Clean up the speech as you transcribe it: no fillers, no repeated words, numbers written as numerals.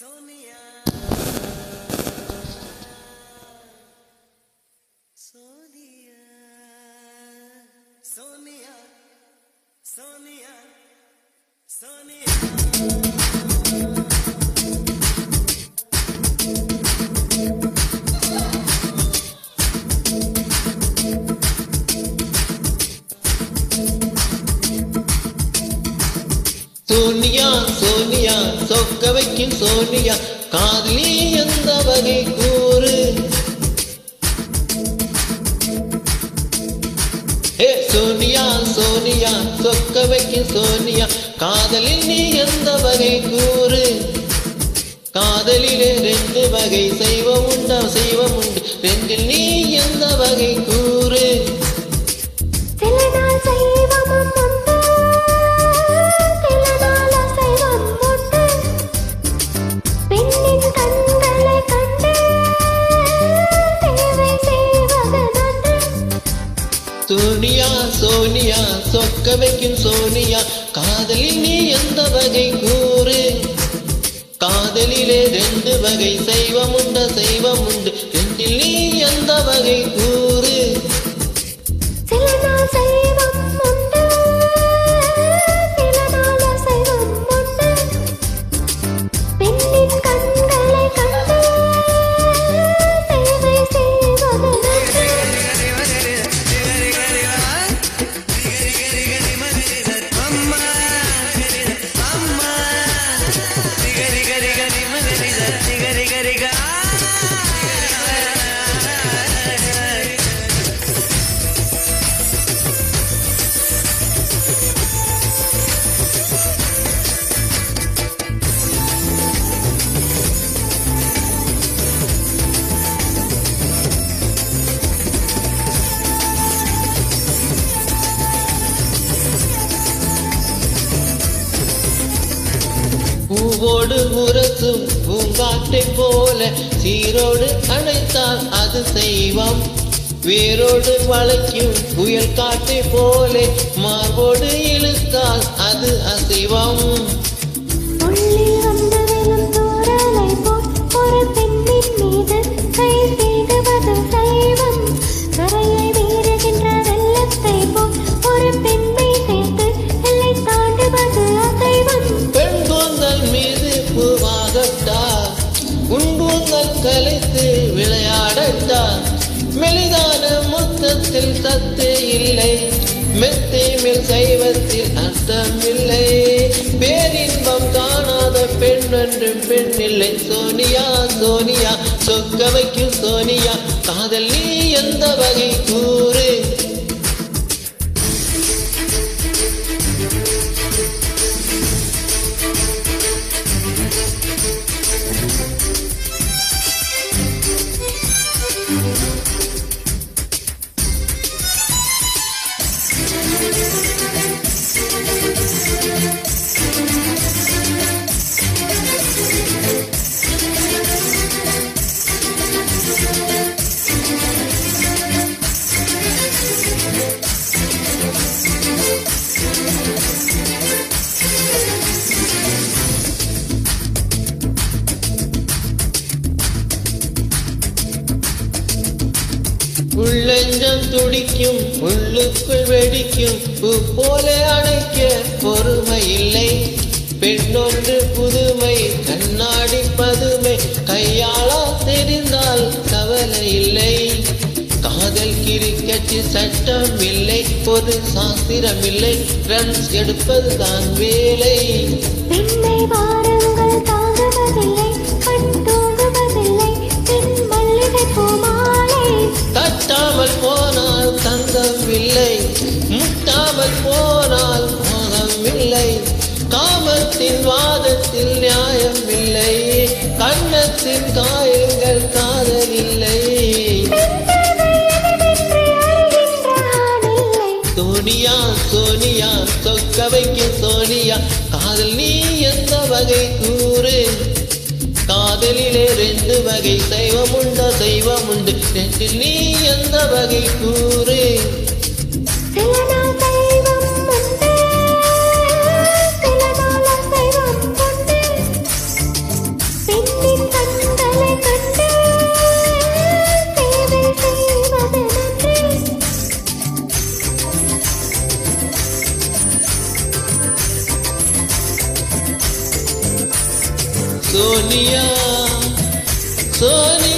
Sonia, Sonia, Sonia, Sonia, Sonia. Sonia Sonia சொக்க வைக்கும் சோனியா காதலி எந்த வகை கூறு. சோனியா சோனியா சொக்க வைக்கும் சோனியா காதலில் நீ எந்த வகை கூறு. காதலிலே ரெண்டு வகை செய்வம் உண்டா செய்வம் உண்டு ரெண்டில் நீ எந்த வகை கூறு. சோனியா சோனியா சொக்க வைக்கும் சோனியா காதலில் நீ எந்த வகை கூறு. காதலிலே ரெண்டு வகை செய்வம் உண்டு செய்வம் உண்டு ரெண்டில் நீ எந்த வகை கூறு. பூவோடு முரசும் பூங்காட்டை போல சீரோடு அணைத்தால் அது செய்வம். வேரோடு வளைக்கும் புயல் காட்டை போல மார்போடு இழுத்தால் அது அசைவம். கலைத்து விளையாடட்டா மெலிதான முத்தத்தில் சத்தே இல்லை மெத்தை மேல் சைவத்தில் அர்த்தமில்லை. பேரின்பம் காணாத பெண் என்றும் பெண் இல்லை. சோனியா சோனியா சொக்க வைக்கும் சோனியா காதல் நீ எந்த வகை கூறு. உள்ளெஞ்சம் துடிக்கும் உள்ளுக்குள் வெடிக்கும் பூ போல அணைக்க பொறுமை இல்லை. பெண்ணொன்று புதுமை கண்ணாடி பதுமை கையாளா தெரிந்தால் கவலை இல்லை. காதல் கிரிக்கெட்டு சட்டம் இல்லை பொது சாஸ்திரம் இல்லை ரன்ஸ் எடுப்பது தான் வேலை. தட்டாமல் போனால் தங்கம் இல்லை முட்டாமல் போனால் மோகம் இல்லை. காமத்தின் வாதத்தில் நியாயம் இல்லை கண்ணத்தின் காயங்கள் காதல் இல்லை. சோனியா சோனியா சொக்க வைக்கும் சோனியா காதல் நீ எந்த வகை கூறு. காதலிலே ரெண்டு வகை செய்வம் உண்டு செய்வம் உண்டு ரெண்டில் நீ எந்த வகை கூறு. சோனியா சோனியா